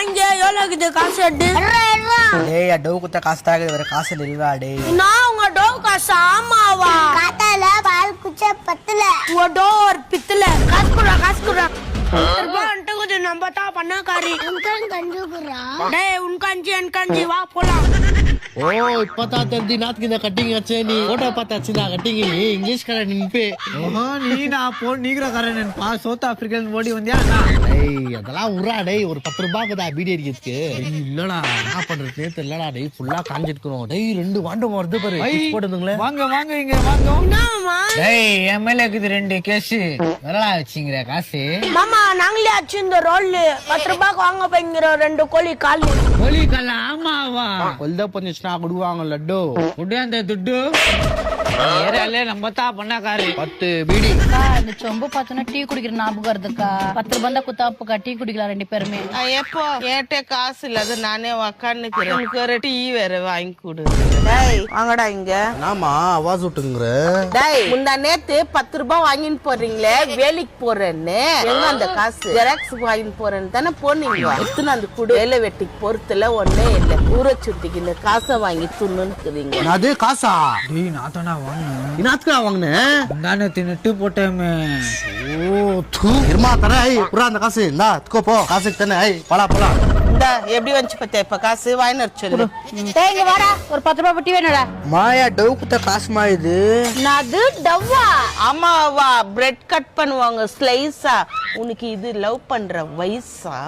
இங்க எவ்வளவு காசு எடு. டேய் டவு குத்த காசு தாக்குது வேற காசு இல்லவா டேய். நான் உங்க டோவ் காசு ஆமாவா? காத்தால பால் குச்ச பத்தல. உங்க டோர் பித்தல. காசு குடுறா. ரூபாய் கொஞ்சம் நம்ம தான் பண்ணக்காரி. உன்கன் கண்டுக்குறா. டேய் உன் கஞ்சி என் கஞ்சி வா போலாம். ஓ இப்பதான் தெரிஞ்சு நாத்துக்கு இந்த கட்டிங் வச்சே நீ போட்டோ பார்த்தாச்சு நான் கட்டிங் இங்கிலீஷ் கார நின்பே நீ நான் போ நீக்கிறக்காரன் பா சவுத் ஆப்பிரிக்கன் ஓடி வந்தியா? டேய் அதெல்லாம் உரா டேய் ஒரு 10 ரூபாய்க்கு தான் பீடி அடிக்கிறதுக்கு. இல்லடா என்ன பண்றது தெரியலடா டேய் ஃபுல்லா காஞ்சிருக்கோம். டேய் 2 வாண்டம் வருது பாரு போடுதுங்களே. வாங்க இங்க வாங்க. என்னம்மா? டேய் எம்எல்ஏ இருக்குது 2 கேஸ் வரலா வச்சிங்கற காசு. மாமா நாங்களே அச்சு இந்த ரோல் 10 ரூபாய்க்கு வாங்க போய்ங்கிற 2 கோழி கால். கோழி கால் ஆமாவா? கொல்த பஞ்சுனா குடுவாங்க லட்டு உடனே துட்டு ஏரியாலே நம்ம தான் பண்ணக்காரி. 10 பீடி. இந்த சொம்பு பார்த்தோன்னா டீ குடிக்கிற ஞாபகம் வருதுக்கா. 10 ரூபாய் குத்தாப்புக்கா டீ குடிக்கலாம் 2 பேருமே. எப்போ ஏட்ட காசு இல்லாத நானே உக்காந்துக்கிறேன். உனக்கு ஒரு டீ வேற வாங்கி கொடு. டேய் வாங்கடா இங்க. ஆமா ஆவாஸ் விட்டுங்கிற. டேய் முந்தா நேத்து 10 ரூபாய் வாங்கிட்டு போறீங்களே வேலைக்கு போறேன்னு. எங்க அந்த காசு? ஜெராக்ஸ் வாங்கிட்டு போறேன்னு தானே போனீங்க. எத்தனை அந்த குடு வேலை வெட்டிக்கு பொறுத்துல ஒன்னே இல்ல. ஊற சுத்திக்கு இந்த காசை வாங்கி துண்ணுக்கிறீங்க. அது காசா? டேய் நான் தானா வாங்குனேன். இனாத்துக்கு வாங்குனேன். நானே தின்னுட்டு போட்டேமே. ஓ தூ இருமா தரே ஐ புரா அந்த காசு இந்தா துக்கோ போ காசுக்கு தானே ஐ போலாம். இந்த எப்படி வந்துச்சு பத்தியா இப்ப காசு வாங்கிட்டு சொல்லு. டேய் இங்க வாடா ஒரு 10 ரூபாய் டீ வேணும்டா. மாயா டவு குத்த காசுமா இது? நது டவ்வா. ஆமாவா பிரெட் கட் பண்ணுவாங்க ஸ்லைஸா. உனக்கு இது லவ் பண்ற வயசா?